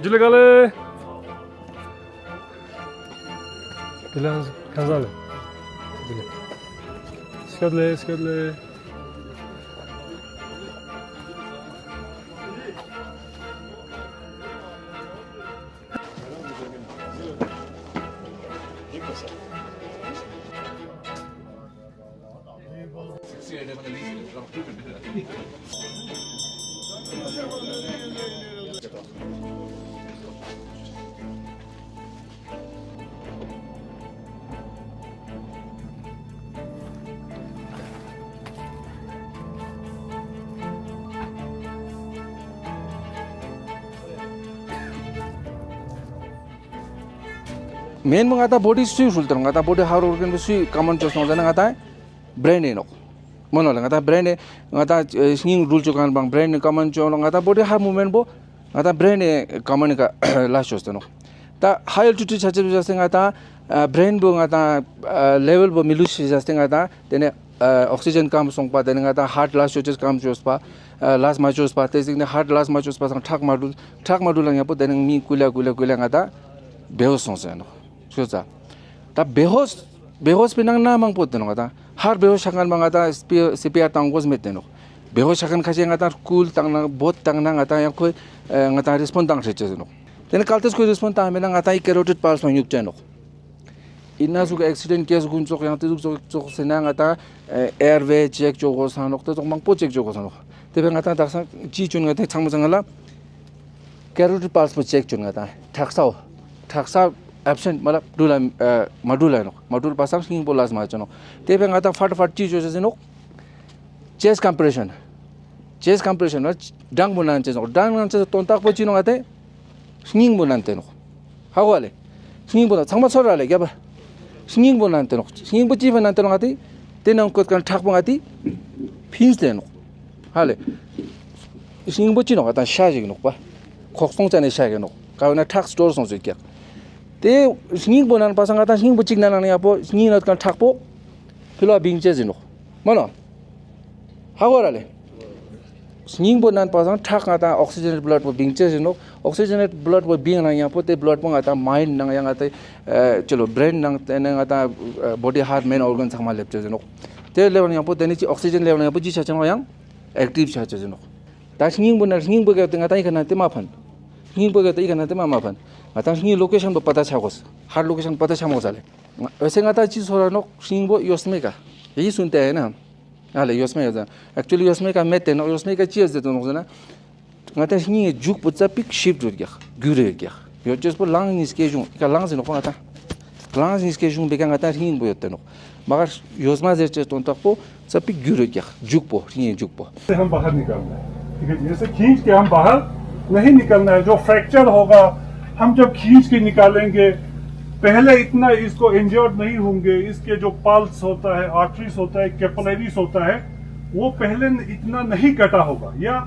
Jule gale. Bilen kanzale. Bile. Skadle. Main mengata body sui sultan mengata body har organ sui common chos nol jana ngata brain eno mono ngata brain ngata singing rule chokan bang brain common chos ngata body har movement bo ngata brain common ka last chos no ta high altitude chache jase ngata brain bo ngata level bo milu jase ngata tene oxygen kam song pa tene ngata heart last chos kam chos pa last machos pa tesing ne heart last machos pa thak madul ang yapo tene mi kula ngata behos song se no Sudah, tapi behos pinang namang putih no kata, har behos akan mengata CPR tanggos meten no, behos akan kasih ngata cool tangna bot tangna ngata yang kau ngata respon tang seceh no, then kaltes kau respon tang menang ngata carotid pulse manyuk no, inna suka accident case guncok yang tu cok senang ngata airway check joko sanok tu cok mangpo check joko sanok, tapi ngata taksa cicun ngata cangmu cangala carotid pulse check cun ngata, taksa absent मतलब modulo है no modulo पास हम singing bolus मार चनो ते पे गाता फट चीज हो जैसे नो चेस्ट कंप्रेशन ना डंग बुनान चेस नो डंग बुनान चेस तो तक पची नो गाते सिंगिंग बुनान ते नो हाउ वाले सिंगिंग बुना संगमा सोर वाले क्या बा सिंगिंग बुनान ते नो सिंगिंग बची बुनान ते नो गाती ते नंग को कन ठाक बुनाती फिंस ते नो हाले सिंगिंग बची नो गाता शाजिंग नो बा खोक्सों चने शागे नो कावना ठाक स्टोर सों से क्या ते singing bonan pasang kata singing bocik nana ni apa singing nat kan thakpo philo bingche jino mano hawara le singing bonan pasang thak kata oxygenated blood bo bingche jino oxygenated blood bo bing nang yapo te blood bo ngata mind nang yang ngata chalo brain nang tene ngata body heart main organ sama lepche jino te level yapo tene chi oxygen level yapo ji chachang yang active chache jino ta singing bonan singing bo ga te ngata ikana te maphan singing bo ga te ikana te maphan Atang singi location berpatah cakos, hard location patah cakos ale. Wese ngata चीज़ हो रहा no singi bo yosme का, यही सुनते हैं ना, आले yosme होता. Actually yosme का मैं तेनो yosme का चीज़ देते हैं ना, ngata singi juk बच्चा pick shift हो गया, गुरे हो गया. यो just पर lang इसके जुं, का lang से नो कौन आता, lang इसके जुं बेकार ngata singi bo होते नो. मगर yosma जैसे तो तक पो सब pick गुरे हो गया, juk po, singi juk po. हम बाहर निकलना है, ठीक है. जैसे खींच के हम बाहर नहीं निकलना है, जो फ्रैक्चर होगा हम जब खींच के निकालेंगे पहले इतना इसको इंजर्ड नहीं होंगे. इसके जो पल्स होता है, आर्टरीज होता है, कैपिलरीज होता है, वो पहले इतना नहीं कटा होगा या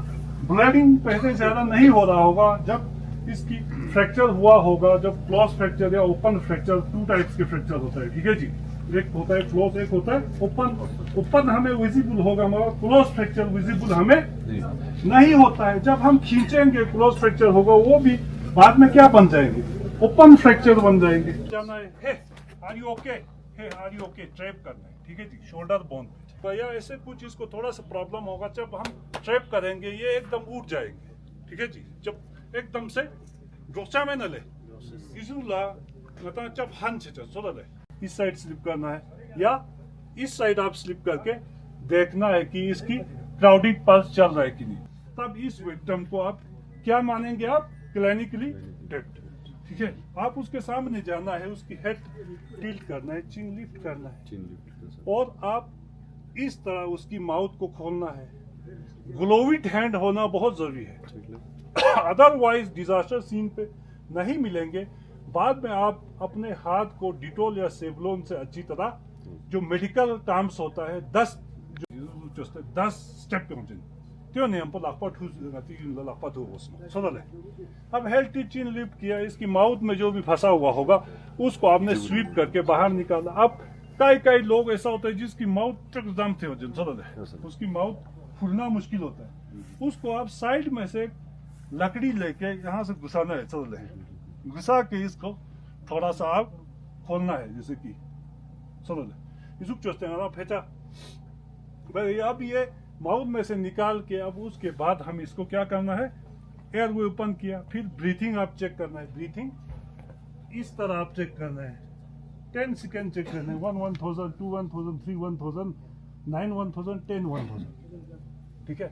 ब्लीडिंग पहले ज्यादा नहीं हो रहा होगा. जब इसकी फ्रैक्चर हुआ होगा, जब क्लोज फ्रैक्चर या ओपन फ्रैक्चर, 2 टाइप्स के फ्रैक्चर होता है, ठीक है जी. एक होता है क्लोज, एक होता है ओपन. ओपन हमें विजिबल होगा मगर क्लोज फ्रैक्चर विजिबल हमें नहीं होता है. जब हम खींचेंगे क्लोज फ्रैक्चर होगा, वो भी बाद में क्या बन जाएंगे, ओपन फ्रैक्चर बन जाएंगे. जाना है, hey are you okay, hey are you okay, trap करना है, ठीक है जी, शोल्डर बोन पे. या ऐसे कुछ इसको थोड़ा सा प्रॉब्लम होगा, जब हम ट्रैप करेंगे ये एकदम उठ जाएंगे, ठीक है जी. जब एकदम से रोचा में न ले इसुला मतलब जब हंस सोदा ले इस साइड स्लिप करना है या इस साइड आप स्लिप करके देखना है कि इसकी क्राउडेड पल्स चल रहा है कि नहीं. तब इस विक्टिम को आप क्या मानेंगे, आप क्लिनिकली डेड, ठीक है. आप उसके सामने जाना है, उसकी हेड टिल्ट करना है, चिन लिफ्ट करना है, और आप इस तरह उसकी माउथ को खोलना है. ग्लोविड हैंड होना बहुत जरूरी है, अदरवाइज डिजास्टर सीन पे नहीं मिलेंगे. बाद में आप अपने हाथ को डिटोल या सेवलोन से अच्छी तरह, जो मेडिकल टर्म्स होता है 10 स्टेप पे त्यो नियम पर लाखपा लाखपा अब हेल्थ चिन लिफ्ट किया, इसकी माउथ में जो भी फंसा हुआ होगा उसको आपने स्वीप करके बाहर निकाला। अब कई लोग ऐसा होता है जिसकी माउथ तक दम थे उसकी माउथ खुलना मुश्किल होता है, उसको आप साइड में से लकड़ी लेके यहाँ से घुसाना है, घुसा के इसको थोड़ा सा आप खोलना है, जैसे कि इसको चोस्ते हैं फेंचा भाई। अब ये माउथ में से निकाल के अब उसके बाद हम इसको क्या करना है, एयर वे ओपन किया, फिर ब्रीथिंग आप चेक करना है। ब्रीथिंग इस तरह आप चेक करना है, 10 सेकेंड चेक करना है, 1 1000 2 1000 3 1000 9 1000 10 1000, ठीक है।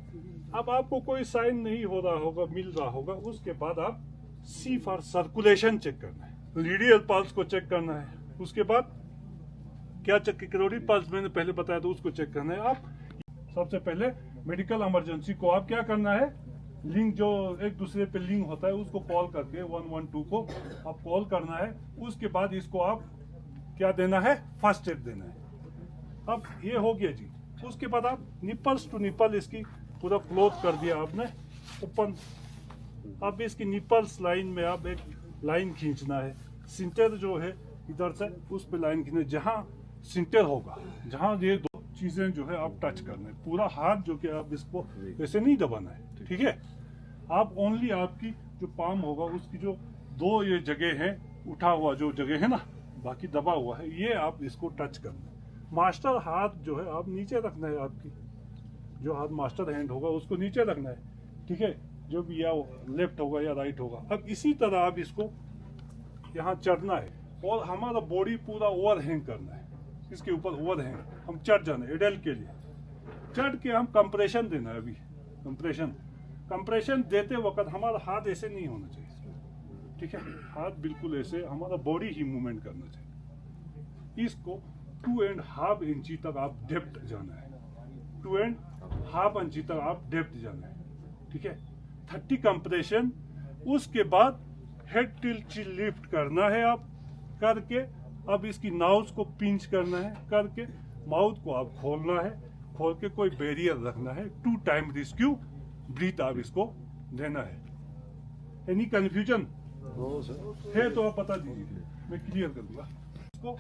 अब आपको कोई साइन नहीं हो रहा होगा, मिल रहा होगा, उसके बाद आप सी फॉर सर्कुलेशन चेक करना है, रेडियल पल्स को चेक करना है। उसके बाद क्या चेक, कैरोटिड पल्स मैंने पहले बताया था, उसको चेक करना है। आप सबसे पहले मेडिकल इमरजेंसी को आप क्या करना है, लिंक जो एक दूसरे पे लिंक होता है उसको कॉल करके 112 को आप कॉल करना है। उसके बाद इसको आप क्या देना है, फर्स्ट एड देना है। अब ये हो गया जी। उसके बाद आप निपल्स टू निपल इसकी पूरा क्लोथ कर दिया आपने ओपन। अब इसकी निपल्स लाइन में आप एक लाइन खींचना है, सिंटर जो है इधर से उस पे लाइन खींचना, जहाँ सिंटर होगा, जहाँ ये दो चीजें जो है आप टच करना है। पूरा हाथ जो कि आप इसको ऐसे नहीं दबाना है, ठीक है। आप ओनली आपकी जो पाम होगा उसकी जो दो ये जगह है, उठा हुआ जो जगह है ना, बाकी दबा हुआ है, ये आप इसको टच करना है। मास्टर हाथ जो है आप नीचे रखना है, आपकी जो हाथ मास्टर हैंड होगा उसको नीचे रखना है, ठीक है, जो भी या लेफ्ट होगा या राइट होगा। अब इसी तरह आप इसको यहाँ चढ़ना है और हमारा बॉडी पूरा ओवर हैंग करना है, इसके ऊपर ओवर हैंग हम चढ़ जाना है। एडल्ट के लिए चढ़ के हम कंप्रेशन देना है। अभी कंप्रेशन देते वक्त हमारा हाथ ऐसे नहीं होना चाहिए, ठीक है, हाथ बिल्कुल ऐसे, हमारा बॉडी ही मूवमेंट करना चाहिए। इसको 2.5 इंची तक आप डेप्थ जाना है, 2.5 इंची तक आप डेप्थ जाना है, ठीक है। 30 कंप्रेशन। उसके बाद हेड टिल्ट लिफ्ट करना है आप करके। अब इसकी नाउज को पिंच करना है करके, माउथ को आप खोलना है, खोल के कोई बैरियर रखना है। 2 टाइम रेस्क्यू ब्रीथ आप इसको देना है। एनी कंफ्यूजन है तो आप बता दीजिए, मैं क्लियर कर दूंगा। इसको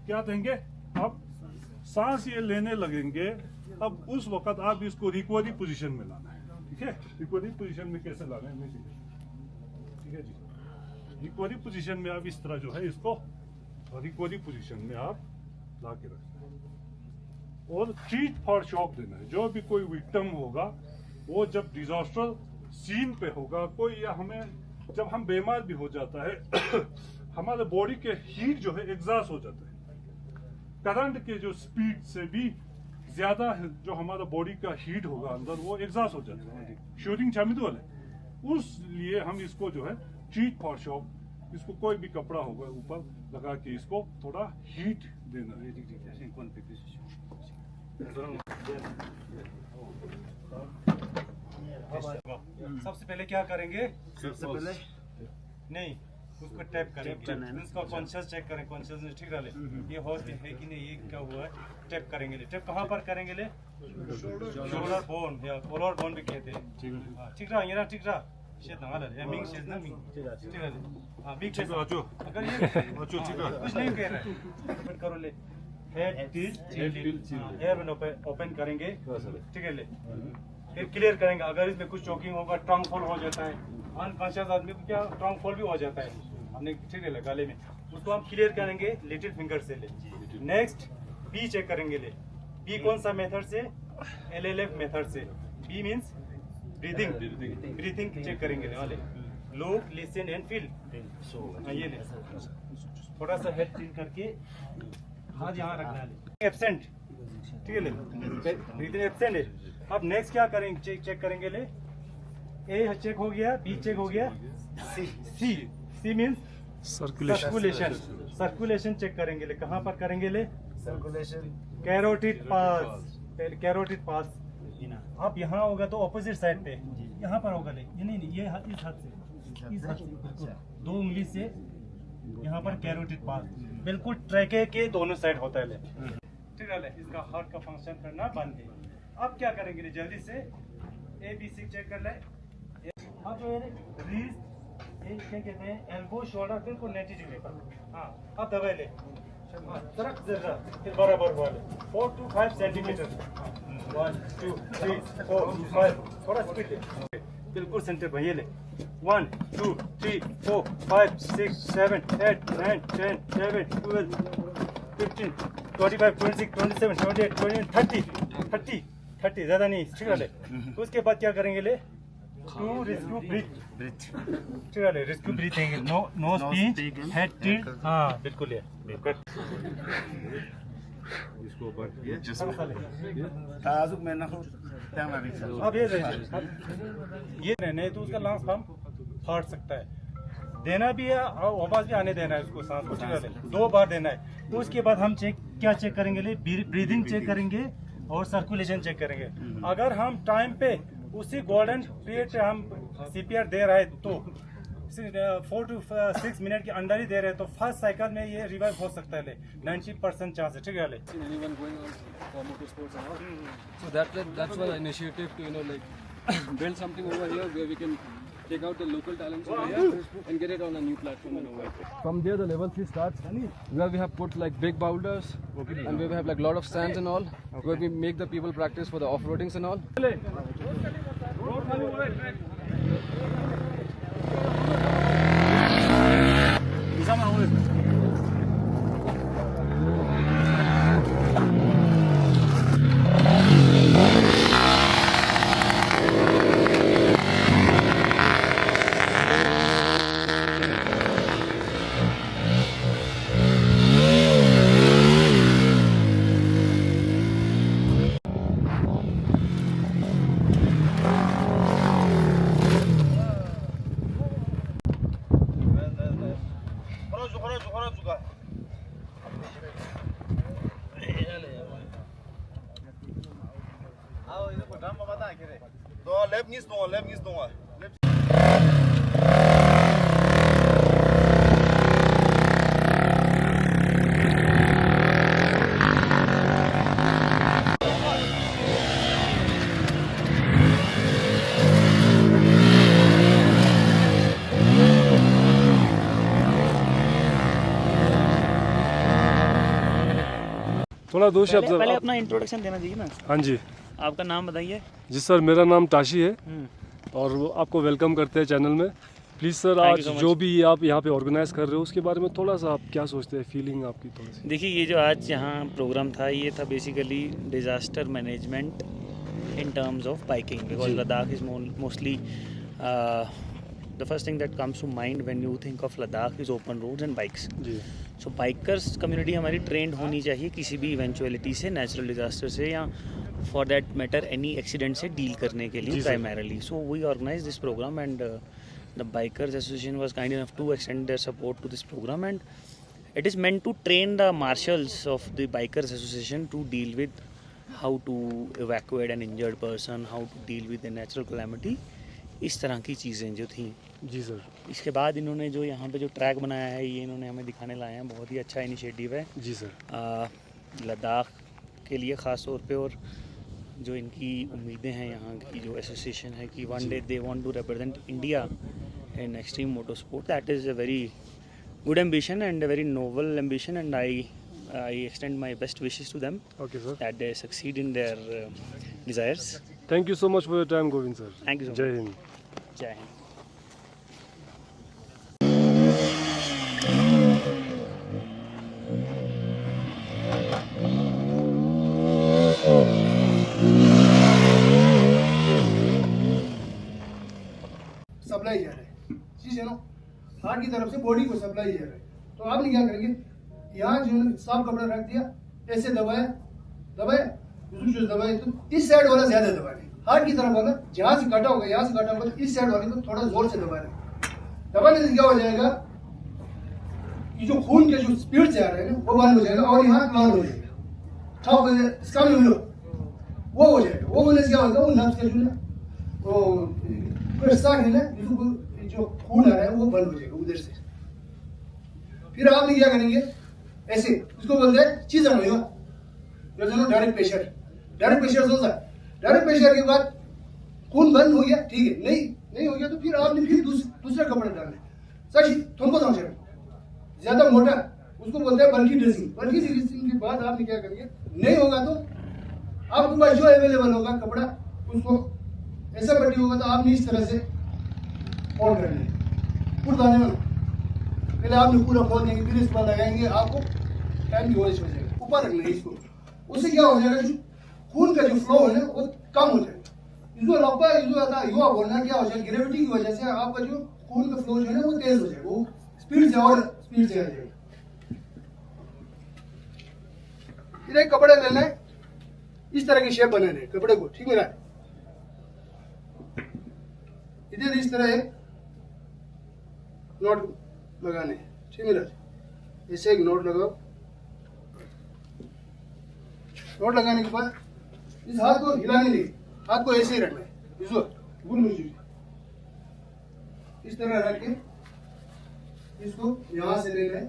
क्या देंगे, आप सांस ये लेने लगेंगे। अब उस वक्त आप इसको रिकवरी पोजीशन में लाना है, ठीक है। रिकवरी पोजीशन में कैसे लाना है, ठीक है जी। रिकवरी पोजीशन में आप इस तरह जो है इसको रिकवरी पोजीशन में आप ला के रखना है और ट्रीट फॉर शॉक देना है। जो भी कोई विक्टिम होगा वो जब डिजास्टर सीन पे होगा कोई, या हमें जब हम बीमार भी हो जाता है हमारे बॉडी के हीट जो है एग्जॉस्ट हो जाता है, करंट के जो स्पीड से भी ज्यादा जो हमारा बॉडी का हीट होगा अंदर वो एग्जॉस्ट हो जाता है, शूटिंग शामिल है। उस लिए हम इसको जो है ट्रीट फॉर शॉक, इसको कोई भी कपड़ा होगा ऊपर लगा के इसको थोड़ा हीट देना है। सबसे पहले क्या करेंगे, सबसे पहले नहीं उसको टैप करेंगे, उसका कॉन्शियस चेक करें, कॉन्शियसनेस ठीक रहा, ये होश है कि नहीं, ये क्या हुआ है, टैप करेंगे। टैप कहाँ पर करेंगे, शोल्डर बोन या कोलर बोन भी कहते हैं, ठीक रहा, ये ठीक रहा, शेद ना लगे, मिंग शेद ना मिंग, ठीक है, हाँ मिंग शेद, अगर ये कुछ नहीं कह रहे, करो ले, हेड टिल्ट, एयर ओपन करेंगे, ठीक है ले, फिर क्लियर करेंगे। अगर इसमें कुछ चोकिंग होगा, टंग फॉल हो जाता है, अनकॉन्शियस आदमी को क्या टंग फॉल भी हो जाता है, हमने ठीक है गले में, उसको हम क्लियर करेंगे लिटिल फिंगर से ले। नेक्स्ट बी चेक करेंगे ले, बी कौन सा मेथड से, LLF मेथड से। बी मींस ब्रीथिंग चेक करेंगे ले, लुक लिसन एंड फील। ये ले थोड़ा सा हेड टिल्ट करके हाथ यहाँ रखना है, एब्सेंट, ठीक है ले, ब्रीथिंग एब्सेंट है। अब नेक्स्ट क्या करेंगे, चेक करेंगे ले, ए चेक हो गया, बी चेक हो गया, सी मींस सर्कुलेशन चेक करेंगे ले। कहाँ पर करेंगे ले, सर्कुलेशन कैरोटिड पास। अब यहाँ होगा तो ऑपोजिट साइड पे, यहाँ पर होगा ले, ये नहीं ये इस हाथ से 2 उंगली से यहाँ पर कैरोटिड पास, बिल्कुल ट्रैके के दोनों साइड होता है ले, ठीक है। इसका हार्ट का फंक्शन करना बंद है। अब क्या करेंगे जल्दी से, ABC चेक कर ले। अब ये क्या कहते हैं, एल्बो शोल्डर बिल्कुल 90 डिग्री पर। हाँ, अब दबाई ले, हाँ, तरक जरा, फिर बराबर हुआ ले, 4 to 5 सेंटीमीटर। 1 2 3 4 5, थोड़ा स्पीड ले, बिल्कुल सेंटर पर ये ले। 1 2 3 4 5 6 7 8 9 10 11 12 15 25 26 27 28 29 30 30 ज़्यादा नहीं, ठीक है ले। उसके बाद क्या करेंगे ले, टू रेस्क्यू ब्रीथ, ठीक है ले, रेस्क्यू ब्रीथ देंगे, नो स्पीच, हेड टिल्ट, हाँ बिल्कुल ये अब ये नहीं तो उसका लंग्स हम फाड़ सकता है। देना भी है और आवाज भी आने देना है उसको, सांस को, ठीक है ले, 2 बार देना है। तो उसके बाद हम क्या चेक करेंगे ले, ब्रीदिंग चेक करेंगे और सर्कुलेशन चेक करेंगे। अगर हम टाइम पे उसी गोल्डन पीरियड हम CPR दे रहे हैं तो 4 to 6 मिनट के अंदर ही दे रहे हैं तो फर्स्ट साइकिल में ये रिवाइव हो सकता है ले, 90% चांस है, ठीक है ले। Anyone going on for motorsports and all. So that's why the initiative to like build something over here where we can take out the local talents over here and get it on a new platform and over. From there the level 3 starts where we have put like big boulders and where we have like lot of stands and all where we make the people practice for the off-roadings and all. थोड़ा दो शब्द पहले अपना introduction देना चाहिए ना। हाँ जी आपका नाम बताइए। जी सर, मेरा नाम ताशी है और आपको वेलकम करते हैं चैनल में। प्लीज़ सर, Thank आज you so much. जो भी आप यहाँ पे ऑर्गेनाइज कर रहे हो उसके बारे में थोड़ा सा आप क्या सोचते हैं, फीलिंग आपकी थोड़ी सी। देखिए, ये जो आज यहाँ प्रोग्राम था ये था basically disaster management in terms of biking, because Ladakh is mostly the first thing that comes to mind when you think of Ladakh is open roads and bikes. जी सो बाइकर्स कम्युनिटी हमारी ट्रेंड होनी चाहिए किसी भी eventuality से, natural disaster से या for that matter any accident से डील करने के लिए primarily. So we organise this programme and the bikers association was kind enough to extend their support to this program, and it is meant to train the marshals of the bikers association to deal with how to evacuate an injured person, how to deal with a natural calamity, इस तरह की चीज़ें जो थी। जी sir. इसके बाद इन्होंने जो यहाँ पे जो ट्रैक बनाया है ये इन्होंने हमें दिखाने लाए हैं, बहुत ही अच्छा इनिशिएटिव है। जी सर। लद्दाख के लिए ख़ास तौर पे, और जो इनकी उम्मीदें हैं यहाँ की जो एसोसिएशन है कि one day they want to represent India in extreme motor sport, that is a very good ambition and a very noble ambition, and I extend my best wishes to them that they succeed in their desires. Thank you so much for your time Govind sir. Thank you so much. जय हिंद। जय Hind. Supply जा रहा है, ठीक है ना, heart की तरफ से बॉडी को सप्लाई जा रहा है। तो आपने क्या करेंगे, यहाँ जो साफ कपड़ा रख दिया, ऐसे दबाया जो दबाए, तो इस साइड वाला ज्यादा दबाए, हार्ट की तरफ वाला जहाँ से कटा होगा, यहाँ से कटा होगा, तो इस साइड वाले को थोड़ा जोर से दबाने से क्या हो जाएगा कि जो खून के जो स्पीड से आ रहे हैं वो बंद हो जाएगा और यहाँ बंद हो जाएगा, इसका भी वो हो जाएगा। वो होने से क्या होगा, वो नब्ज के जो खून आ रहा है वो बंद हो जाएगा उधर से। फिर आपने क्या करेंगे, ऐसे उसको बोलते हैं चीजन होगा, डायरेक्ट प्रेशर डायरेक्ट प्रेशर के बाद खून बंद हो गया, ठीक है, नहीं हो गया तो फिर आपने फिर दूसरा कपड़ा डालना है। सच तुमको समझ ज्यादा मोटा उसको बोलते हैं बल्कि ड्रेसिंग। बल्कि ड्रेसिंग के बाद आपने क्या करेंगे, नहीं होगा तो आपके पास जो अवेलेबल होगा कपड़ा, उसको ऐसा पट्टी होगा तो आपने इस तरह से फोल्ड कर लेंगे। पूरा दाने में पहले आपने पूरा खोल देंगे, फिर इस पर लगाएंगे, आपको टाइम की वजह हो जाएगा। ऊपर रख लेंगे इसको, उससे क्या हो जाएगा, जो खून का जो फ्लो है ना वो कम हो जाएगा। इसको लंबा जो आता युवा बोलना क्या हो जाएगा, ग्रेविटी की वजह से आपका जो खून का फ्लो जो है ना वो तेज हो जाएगा, वो स्पीड से और स्पीड से आ जाएगा। इधर कपड़े लेना है, इस तरह की शेप बनाने कपड़े को, ठीक है। इधर इस तरह एक नोट लगाने, ठीक है। ऐसे एक नोट लगाओ। नोट लगाने के बाद इस हाथ को हिलाने नहीं, हाथ को ऐसे ही रखना है, इस तरह रख के इसको यहां से लेना है,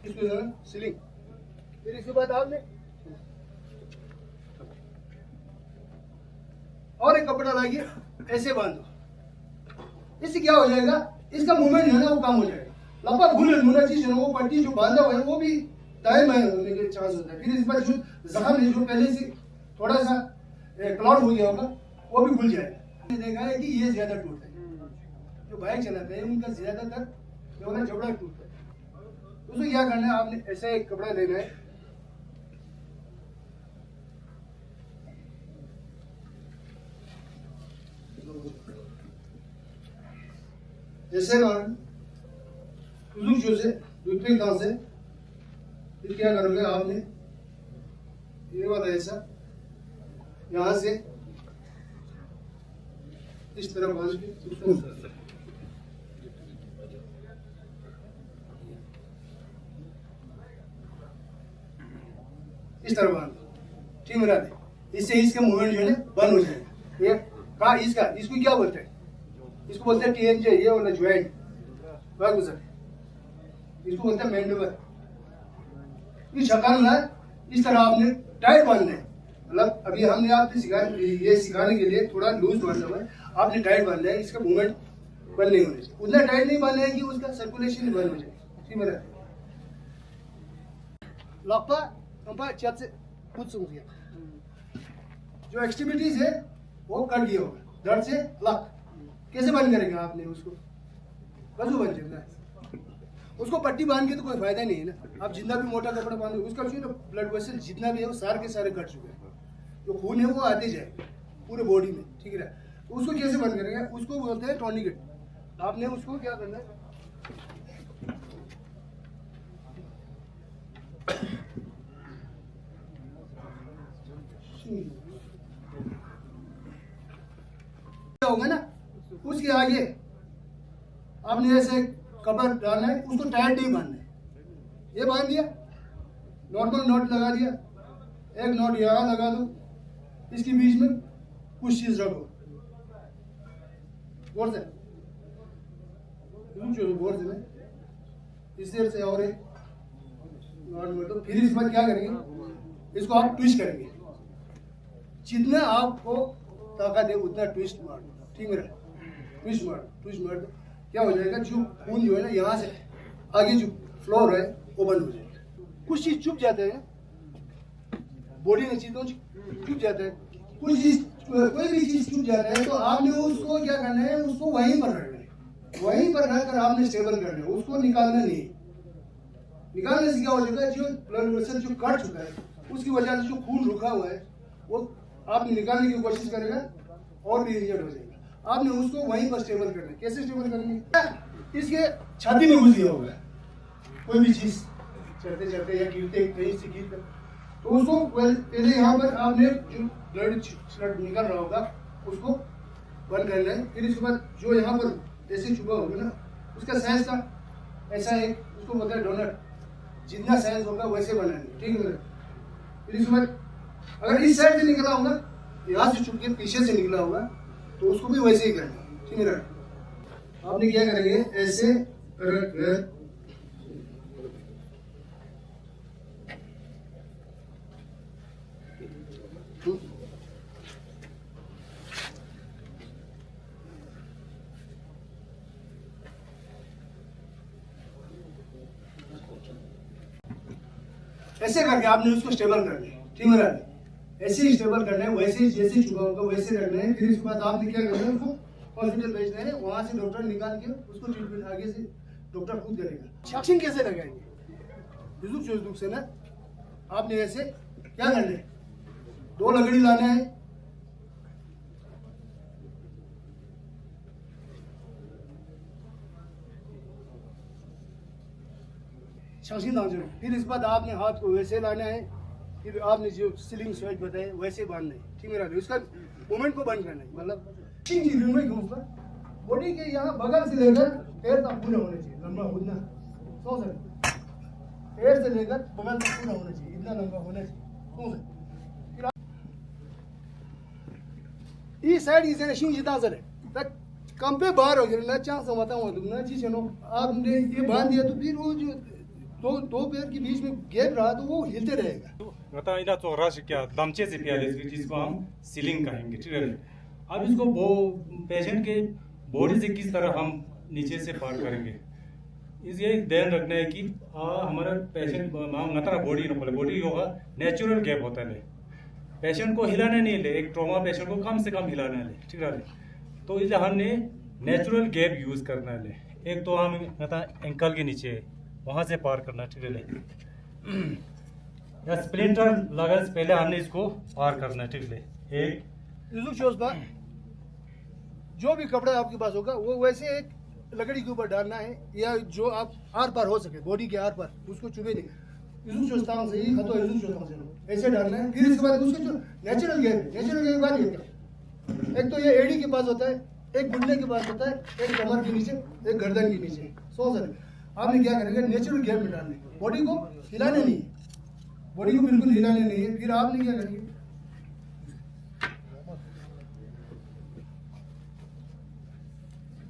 इसको जरा सीलिंग। फिर इसके बाद आपने और एक कपड़ा लाइए, ऐसे बांध दो। इससे क्या हो जाएगा, इसका मूवमेंट जो है ना वो कम हो जाएगा। लंबा भूल होना चाहिए, वो पट्टी जो बांधा हुआ है वो भी दाएं बाएं होने के चांस होता है। फिर इस पर जो जख्म है जो पहले से थोड़ा सा क्लॉट हो गया होगा वो भी खुल जाएगा। देखा है कि ये ज्यादा टूटता है, जो बाइक चलाते हैं उनका ज्यादातर जो है जबड़ा टूटता है। उसको क्या करना है, आपने ऐसा एक कपड़ा लेना है, जैसे दूसरी गांव से फिर क्या करोगे, आपने ये वाला ऐसा यहां से इस तरह बांध के इस तरह बांध, ठीक है। इससे इसका मूवमेंट जो है बंद हो जाएगा। ये कहा इसका, इसको क्या बोलते हैं, इसको बोलते हैं TNJ, ये वाला ज्वाइंट इसको बोलते हैं मैंडिबल। इस शक्ल में इस तरह आपने टाइट बांधना है, मतलब अभी हमने आपने ये सिखाने के लिए थोड़ा लूज बांधा हुआ है, आपने टाइट बांधना है, इसका मूवमेंट बंद नहीं होना चाहिए। उतना टाइट नहीं बांधना है कि उसका सर्कुलेशन बंद हो जाए, ठीक है। लॉपा कंपा चेत से कुछ सुन गया, जो एक्सट्रीमिटीज है वो कट गया होगा, दर्द से लक कैसे बंद करेंगे आपने उसको, कसू बंद करना है उसको। पट्टी बांध के तो कोई फायदा नहीं है ना, आप जितना भी मोटा कपड़ा बांधो उसका जो ब्लड वेसल जितना भी है वो सारे के सारे कट चुके हैं, जो खून है वो आते जाए पूरे बॉडी में, ठीक है। तो उसको कैसे बंद करेंगे, उसको बोलते हैं टॉर्निकेट। आपने उसको क्या करना है, होगा ना, उसके आगे आपने ऐसे कपड़ा डालना है, उसको टाइट नहीं बांधना है। ये बांध दिया, नॉर्मल नॉट लगा दिया, एक नॉट यहाँ लगा दो, इसके बीच में कुछ चीज रखो, गौर से गौर से इस तरह से, और एक नॉट दो। फिर इस बार क्या करेंगे, इसको आप ट्विस्ट करेंगे, जितना आपको ताकत है उतना ट्विस्ट मार दो, ठीक है। ट्विस्ट मार दो, क्या हो जाएगा, जो खून जो है ना यहाँ से आगे जो फ्लोर है वो बंद हो जाएगा। कुछ चीज चुप जाते हैं, बॉडी में चीजों चुप जाता है, कुछ चीज कोई भी चीज चुप जाता है तो आपने उसको क्या करना है, उसको वहीं पर रखना है, वहीं पर रखकर आपने स्टेबल करना है, उसको निकालना नहीं। निकालने से क्या हो जाएगा, जो ब्लड वेसल जो कट चुका है उसकी वजह से जो खून रुका हुआ है वो आपने निकालने की कोशिश करेगा और भी इंजर्ड हो जाएगा। आपने उसको वहीं पर स्टेबल करना है। कैसे स्टेबल करेंगे, इसके छाती में घुस गया होगा कोई भी चीज, चलते चलते या गिरते कहीं से गिर कर, तो उसको पहले यहाँ पर आपने जो ब्लड निकल रहा होगा उसको बंद करना है। फिर इसके बाद जो यहाँ पर ऐसे चुका होगा ना, उसका साइज का ऐसा है, उसको बोलते हैं डोनट, जितना साइज होगा वैसे बनाना, ठीक है। फिर इसके बाद अगर इस साइड से निकला होगा, यहाँ से चुप के पीछे से निकला होगा, तो उसको भी वैसे ही करना, ठीक है। आपने क्या करेंगे, ऐसे रख ऐसे करके आपने उसको स्टेबल करना है, ठीक है ना? ऐसे ही स्टेबल करना है, वैसे ही जैसे चुका होगा वैसे रखना है। फिर इसके बाद आपने क्या करना है, उसको हॉस्पिटल भेजना है, वहाँ से डॉक्टर निकाल के उसको ट्रीटमेंट आगे से डॉक्टर खुद करेगा। शैक्सिंग कैसे लगाएंगे? युजुक से ना आपने ऐसे क्या करना है, 2 लकड़ी लाना है, शैक्सिंग दांजो। फिर इसके बाद आपने हाथ को वैसे लाना है, फिर आपने जो स्लिंग स्वेट बताए वैसे बांधना है, ठीक है? उसका मूवमेंट को बंद करना है, मतलब बॉडी के यहाँ बगल से लेकर पैर तक पूरा होना चाहिए, लंबा होना, समझ सकते? पैर से लेकर बगल तक पूरा होना चाहिए, इतना लंबा होना चाहिए, समझ सकते? ये साइड इसे ना शिंग जिता सर तक कम पे बाहर हो गया ना, चांस समझता हूँ तुम ना चीज नो, आपने ये बांध दिया तो फिर वो जो दो पैर के बीच में गैप रहा तो वो हिलते रहेगा। आता इधर तो रश क्या दमचे से प्याले जिसको हम सीलिंग कहेंगे, ठीक है? अब इसको वो पेशेंट के बॉडी से किस तरह हम नीचे से पार करेंगे, इसलिए ध्यान रखना है कि हमारा पेशेंट बॉडी होगा नेचुरल गैप होता है, पेशेंट को हिलाने नहीं ले, एक ट्रॉमा पेशेंट को कम से कम हिलाना ले, ठीक है? तो इसलिए हमने नेचुरल गैप यूज करना ले। एक तो हम एंकल के नीचे वहां से पार करना, ठीक है? या स्प्लिंटर लगा से पहले हमने इसको पार करना, ठीक है? एक युजुक शोज पर जो भी कपड़ा आपके पास होगा वो वैसे एक लकड़ी के ऊपर डालना है, या जो आप आर पार हो सके बॉडी के आर पार उसको चुभे नहीं, युजुक शोस्तान से ही खतो युजुक शोस्तान से ऐसे डालना है। फिर इसके बाद उसको जो नेचुरल गैप बाद ये एक तो ये एडी के पास होता है, एक गुंडे के पास होता है, एक कमर के नीचे, एक गर्दन के नीचे, सो सर आपने क्या करेंगे, नेचुरल गैप में डालना है, बॉडी को हिलाने नहीं है, बॉडी को बिल्कुल हिलाने नहीं है। फिर आपने क्या करेंगे,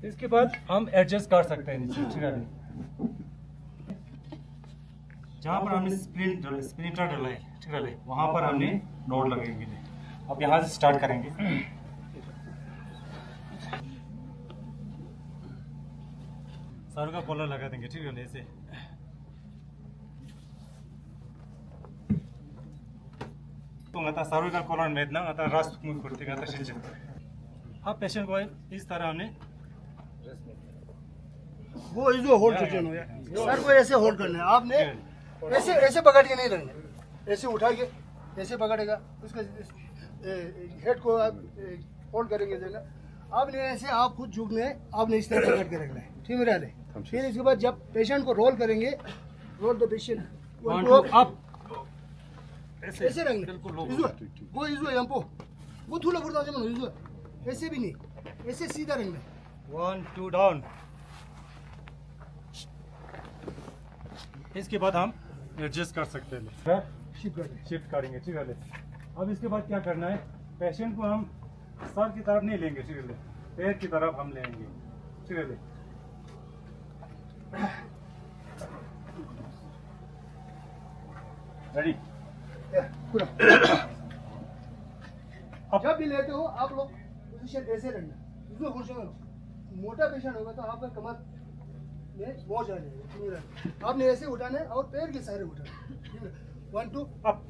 इसके बाद हम एडजस्ट कर सकते हैं नीचे, ठीक है? जहाँ पर हमने स्प्लिंटर डाला है, ठीक है, वहाँ पर हमने नोट लगाएंगे। अब यहाँ से स्टार्ट करेंगे। सारू का कॉलर लगा देंगे, ठीक है? ऐसे तो सारू का कॉलर में इतना रास मुझ करते अब पेशेंट को इस तरह हमने वो जो होल्ड करते हैं सर को ऐसे होल्ड करना है, आपने ऐसे ऐसे पकड़ के नहीं रखना, ऐसे उठा के ऐसे पकड़ेगा, उसका हेड को आप होल्ड करेंगे देना, आपने ऐसे आप खुद झुकने हैं, आपने इस तरह पकड़ के रखना है, ठीक है? रहने फिर इसके बाद जब पेशेंट को रोल करेंगे, रोल द पेशेंट अब ऐसे रखना, वो इजो यंपो वो थूला फुरता जमन इजो ऐसे भी नहीं, ऐसे सीधा रखना, 1 2 डाउन। इसके बाद हम एडजस्ट कर सकते हैं, शिफ्ट करेंगे, ठीक है? अब इसके बाद क्या करना है, पेशेंट को हम सर की तरफ नहीं लेंगे, ठीक है? पैर की तरफ हम लेंगे, ठीक है? रेडी? जब भी लेते हो आप लोग पोजीशन ऐसे रखना, इसमें पोजीशन मोटा पेशेंट होगा तो आपका कमर में बोझ आ जाएगा, आपने ऐसे उठाना है और पैर के सहारे उठाना है, ठीक है? 1 2 अप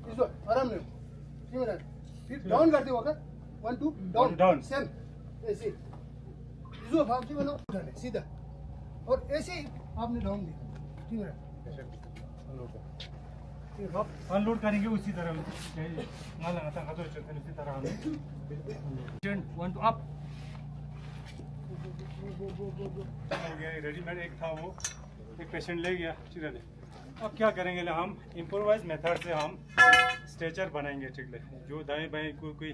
इसको आराम से, ठीक है? फिर डाउन करते वक्त 1 2 डाउन सेम ऐसे इसको फांसी वाला उठाना है सीधा, और ऐसे ही आपने डाउन दिया, ठीक है? अब अनलोड करेंगे उसी तरह, उसी तरह हमें 1 2 अप हो गया। रेडीमेड एक था वो, एक पेशेंट ले गया, ठीक है? अब क्या करेंगे, हम इम्प्रोवाइज मेथड से हम स्ट्रेचर बनाएंगे, ठीक है? जो दाएं बाएं कोई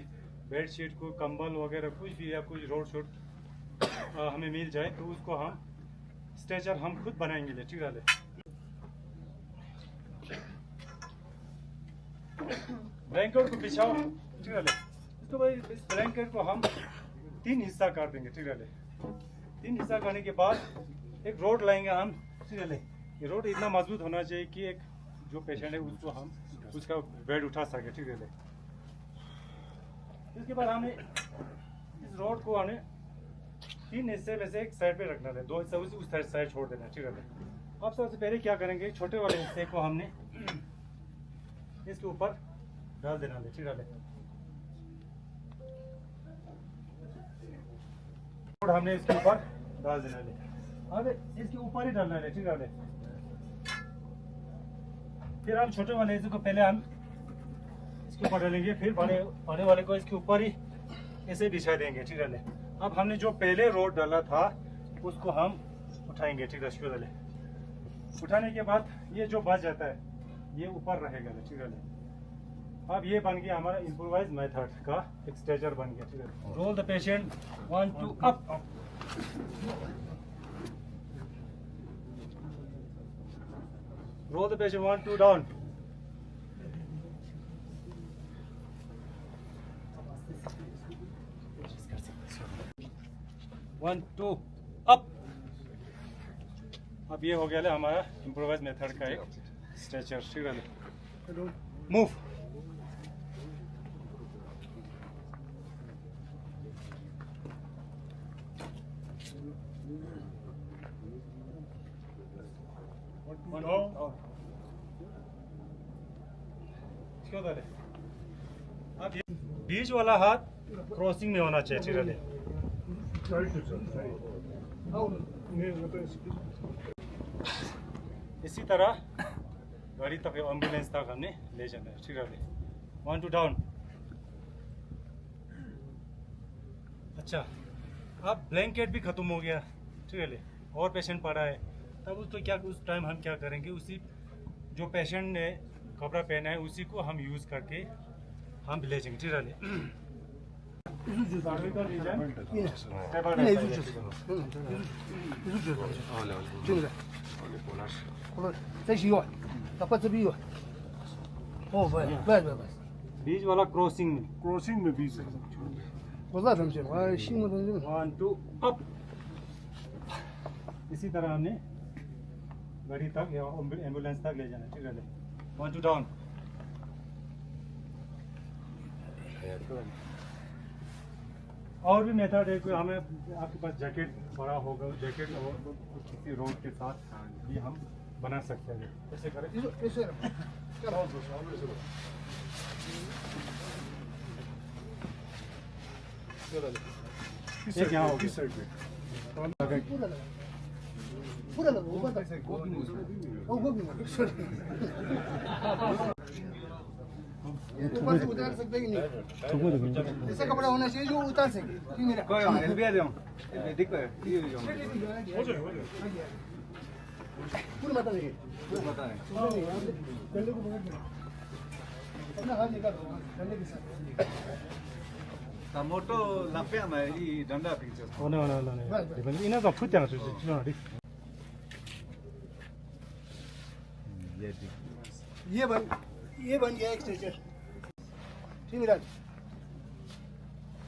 बेड शीट, कोई कंबल वगैरह कुछ भी या कुछ रोड शोट हमें मिल जाए तो उसको हम स्ट्रेचर हम खुद बनाएंगे, ठीक है? ब्लैंकेट को बिछाओ, ठीक है? इसको भाई इस ब्लैंकेट को हम 3 हिस्सा कर देंगे, ठीक है? 3 हिस्सा करने के बाद एक रोड लाएंगे हम, ठीक है? ये रोड इतना मजबूत होना चाहिए कि एक जो पेशेंट है उसको हम उसका बेड उठा सके, ठीक है? इसके बाद हमें इस रोड को हमें 3 हिस्से में से एक साइड पे रखना है, 2 हिस्से उस साइड छोड़ देना, ठीक है? अब सबसे पहले क्या करेंगे, छोटे वाले हिस्से को हमने इसके ऊपर डाल देना है, ठीक है। और हमने इसके ऊपर डाल देना है, अब इसके ऊपर ही डालना है, ठीक है। फिर हम छोटे वाले हिस्से को पहले हम इसके ऊपर डालेंगे, फिर बड़े वाले को इसके ऊपर ही ऐसे बिछा देंगे, ठीक है। अब हमने जो पहले रोड डाला था उसको हम उठाएंगे, ठीक है। उठाने के बाद ये जो बच जाता है ये ऊपर रहेगा, ठीक है। अब ये बन गया हमारा इम्प्रोवाइज मेथड का एक स्ट्रेचर बन गया, ठीक है। Roll the patient 1 2 up, roll the patient 1 2 down, 1 2 up। अब ये हो गया है हमारा इम्प्रोवाइज मेथड का एक स्ट्रेचर, ठीक है। मूव, अब ये बीच वाला हाथ क्रॉसिंग में होना चाहिए, ठीक है। इसी तरह गाड़ी तक एम्बुलेंस तक हमने ले जाना है, ठीक है। 1 2 डाउन। अच्छा, अब ब्लैंकेट भी खत्म हो गया, ठीक है। और पेशेंट पड़ा है, तब तो क्या उस टाइम हम क्या करेंगे, उसी जो पेशेंट ने कपड़ा पहना है उसी को हम यूज़ करके हम ले जाएंगे, ठीक है। बीच वाला क्रॉसिंग में बीच है। 1 2 अप। इसी तरह हमने गाड़ी तक या एम्बुलेंस तक ले जाना, ठीक है। 1 2 डाउन। और भी मेथड है, कोई हमें आपके पास जैकेट बड़ा होगा, जैकेट और किसी रोड के साथ भी हम बना सकते हैं, ऐसे करें। ये क्या हो गया? पूरा लगा ऊपर तक से गोभी ऊपर से उतार सकते कि नहीं, ऐसा कपड़ा होना चाहिए जो उतार सके, ठीक मेरा कोई हेल्प भी आ जाओ ठीक है, हो जाए पूरा बता देंगे, डंडे को पकड़ अपना हाथ निकाल दो डंडे के साथ। मोटो लाफिया में ये डंडा पिक्चर नहीं इन्हें तो फुट जाना चाहिए। ये बन गया एक स्ट्रेचर, ठीक है।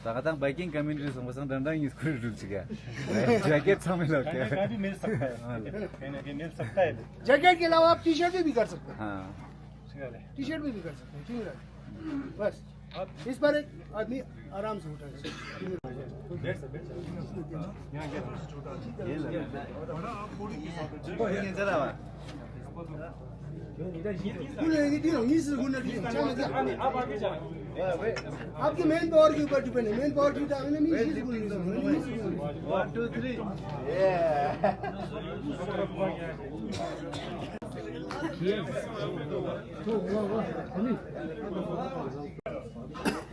ताकत बाइकिंग कम्युनिटी समझना डंडा यूज कर दूँ चिका जैकेट समय लगता है, कहीं भी मिल सकता है, कहीं मिल सकता है। जैकेट के अलावा आप टी शर्ट भी कर सकते हैं, हाँ टी शर्ट भी कर सकते हैं, ठीक है। बस इस पर एक आदमी आराम से उठा आपके मेन पावर के ऊपर डिपेंड है, मेन पावर ठीक है। 1 2 3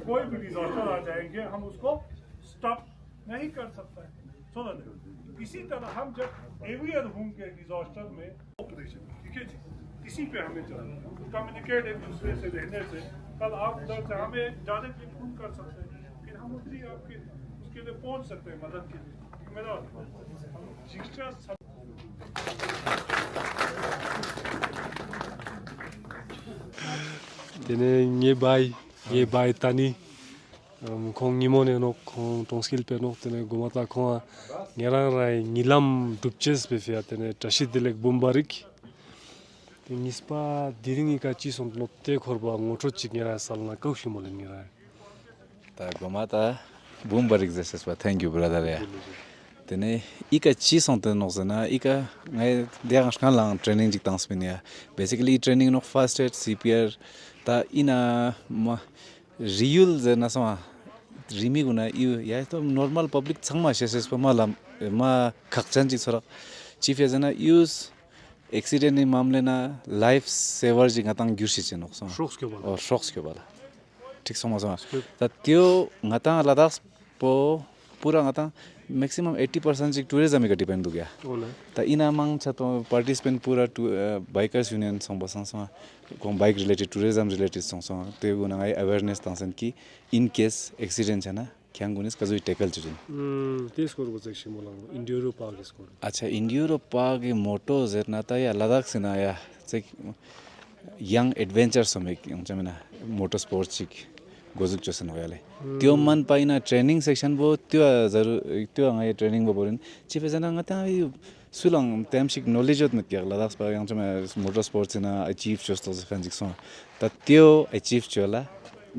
कोई भी डिजास्टर आ जाएंगे हम उसको स्टॉप नहीं कर सकते हैं। सुनो, इसी तरह हम जब एवियर होंगे डिजास्टर में ऑपरेशन, ठीक है जी, इसी पे हमें चलना, कम्युनिकेट एक दूसरे से रहने से। कल आप उधर से हमें डायरेक्टली फोन कर सकते हैं, फिर हम उधर ही आपके उसके लिए पहुंच सकते हैं मदद के लिए। मेरा शिक्षा ये बाई तानी kong ngimon enok kong tongskil penok tene gomata kong ngerang rai nilam dupches be fia tene tashidilek bumbarik nispa diringi ka chi som notte khorba ngocho chingera salna kaushi molengira ta gomata bumbarik jesespa thank you brother ya tene ika chi song te no zana ika ngai dia ngang lang training jik tang spin basically training no first aid CPR ta ina ma riul zana sama rimi guna you ya to normal public changma ses pa malam ma khakchan ji sora chief ya zana use accident ni मामले ना life saver जी ngатang gyursi chen nok shocks ke bala ठीक समझ में त त्यो ngata Ladakh po पूरा ngata maximum 80% जी tourism का depend हो गया त इना मांग छ तो पार्टिसिपेंट पूरा बाइकर्स यूनियन संग बसंग स को बाइक रिलेटेड टूरिज्म रिलेटेड संग त्यो गुना अवेयरनेस तांसन की इन केस एक्सीडेंट छ ना क्यांग गुनिस कजु टेकल जुजिन तेस कोर बजे शिमोलांग इंडियो पार्क स्कोर अच्छा इंडियो पार्क मोटो जेना त या लद्दाख सिना या चाहिँ यंग एडवेंचर समेक जमेना मोटर स्पोर्ट्स चिक गोजुक जसन होयाले त्यो मन पाइना ट्रेनिंग सेक्शन बो त्यो जरु त्यो ngै ट्रेनिंग बो बोरिन चिफ जना ngता यो सुलंग तेमसिक नॉलेज होत मत या लद्दाख पर yang जमे मोटर स्पोर्ट्स ना अचीव जस्तो जखन जिक्सो त त्यो अचीव चला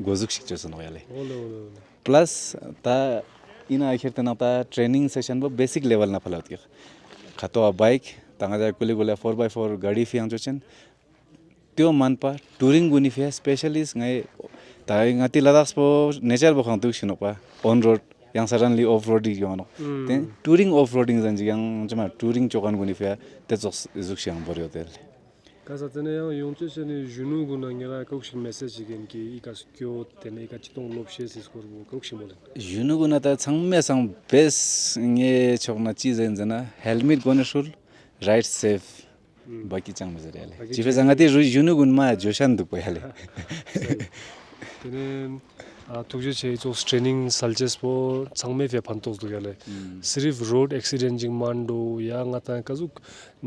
गोजुक सिक जसन होयाले प्लस ता इना आखिर तना ता ट्रेनिंग सेशन बो बेसिक लेवल ना फलात के खतो बाइक तंगा जा कुली गुला 4x4 गाड़ी फियांग जोचन त्यो मन पा टूरिंग गुनी फिया स्पेशलिस्ट ngै ता ngati लद्दाख पो नेचर बो खां तुक्सिनो पा on road yang suddenly off roading yono then touring off roading zanji yang jama touring chokan guni fiya te zok izuk siang boryo del kaza tene yongche chene junu guna ngira kaukshin message gen ki ikas kyo tene ika chitong lobshe sis korbu kaukshin bolen junu guna ta changme sang best nge chokna chiz enjana helmet gone shul right safe baki chang mazare chife jangati junu gun ma joshan du payale tene tukje che jo training salches po changme fe phantos du gale sirf road accident jing mando ya ngata kazuk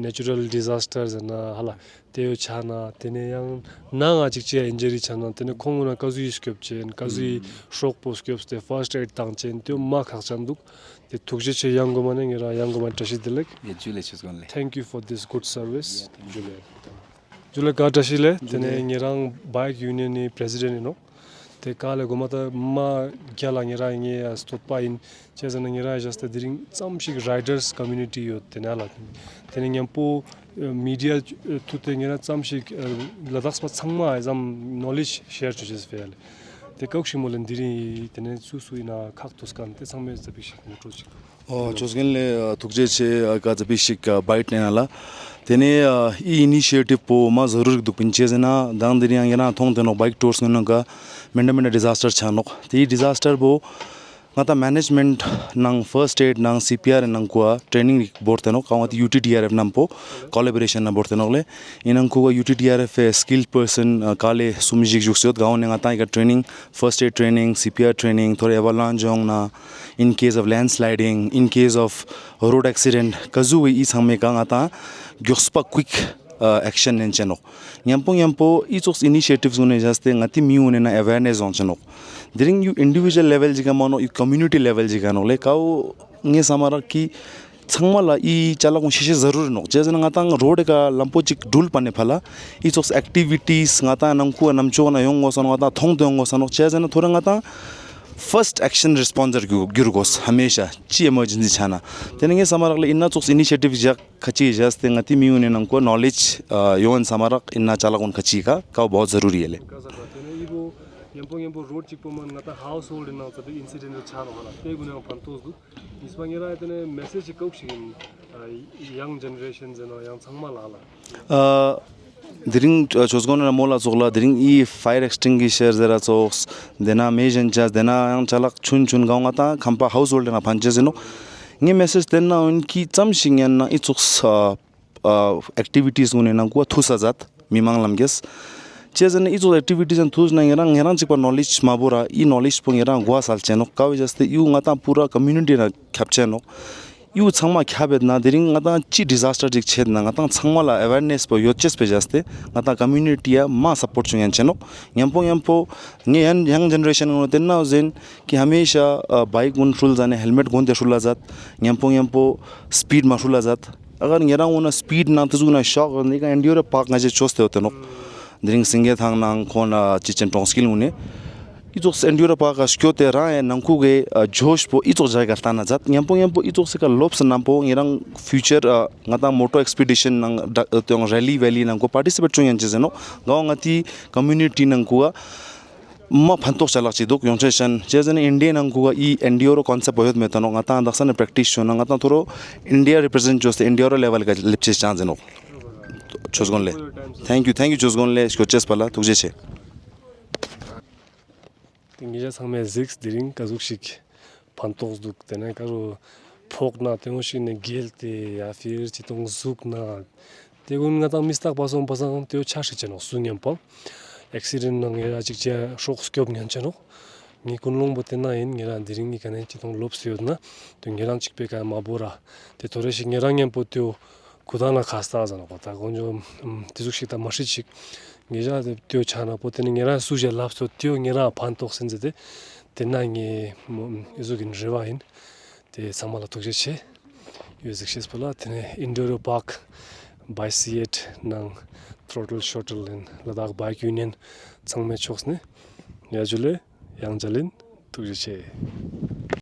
natural disasters na hala teo chana tene yang na nga chikche injury chana tene khonguna kazu skep chen kazu shock post skep te first aid tang chen teo ma khak chan duk te tukje che yang go mane ngira yang go man tashi dilek ye jule chis gonle thank you for this good service jule ka tashile tene ngirang bike union ni president no te kale gomata ma gyala ngira nge stotpa in chezana ngira just diring samshik riders community yo tenala tene nyampo media tute ngira samshik Ladakh pa changma exam knowledge share chujes fel te kaukshimolen diri tene susu ina khaktos kan te sangme zabishik motrochi chosgenle tukje che ka zabishik bite nenala tene I initiative po ma zarur du pinchezena dang diri angena thong teno bike tours ngena ka menda disaster chanok ti disaster bo ngata management nang first aid nang CPR nang kwa training board teno kawati UTTRF nampo collaboration na board teno le inang ko UTTRF skilled person kale sumijik juksot gaon ngata ka training first aid training CPR training thore avalanche jong na in case of landsliding in case of road accident kazu I sangme ka ngata gyospa quick action nen cheno nyampo each of initiatives une jaste ngati miune na awareness on cheno during you individual level jiga mano you community level jiga no le kau nge samara ki changmala I chala ko shishe zarur no jezana ngata road ka lampo chik dul pane phala each of activities ngata namku namcho na yong osan ngata thong dong osan jezana thora ngata first action responder gyurgos hamesha chi emergency chana tenenge samarak le inna chok initiative jak khachi jaste ngati miune nang ko knowledge yon samarak inna chala kon khachi ka bahut zaruri hele yampo road chikpo man ngata household na ta incident chalo hala te guna pantos du isbangira tene message kaukshigin young generations and young changmala hala during chosgona mola chogla during I fire extinguisher zera chos dena mejen chas dena yang chalak chun gaunga ta khampa household na phanches no nge message denna unki chamsing yan na I choks activities une na ko thusa jat mimang lamges chezana I activities and thus na ngerang chikpa knowledge mabura I knowledge pongira gwa sal cheno kaw jaste yu ngata pura community na khapcheno yu changma khabet na during ngata chi disaster jik ched na ngata changmala awareness po yoches pe jaste ngata community ya ma support chungen cheno yampo nge young generation no tenna zen ki hamesha bike gun shul jane helmet gon de shula jat yampo speed ma shula jat agar ngerang una speed na tuzuna shock ni ka endure park na je choste hote no during singe thang nang khona chichen tong skill une itok sa enduro pa ka skyo te ra e nangku ge josh po itok jai karta na jat nyampo itok se ka lops nampo ngirang future ngata moto expedition nang tong rally valley nang ko participate chung yan jeno gaw ngati community nang ko ma phantok chalak chi dok yong session jejane india nang ko I enduro concept hoyot metano ngata daksan practice chona ngata thoro india represent jos enduro level ka lipche chance no chosgonle thank you chosgonle skoches pala tukje che tingja sangme zix diring kazukshik pantox duk tene karo phokna teoshine gelte ya fir chitong zukna tegun ngata mistak pasong pasang teo chashi cheno sungyam pang accident nang era chikcha shok skyob nyan cheno ni kunlong botena in ngera diring ni kane chitong lops yodna to ngerang chikpe ka mabora te toreshi ngerang yam potyo kudana khasta zana kota gonjo tizukshik ta mashichik ngeja de tyo chana potene ngera suje lapso tyo ngera pantok senje de tenangi izugin rewain te samala tokje che yuzikshis pala tene Enduro Park Bicyet nang throttle shuttle in Ladakh Bike Union changme choksne yajule yangjalin tokje che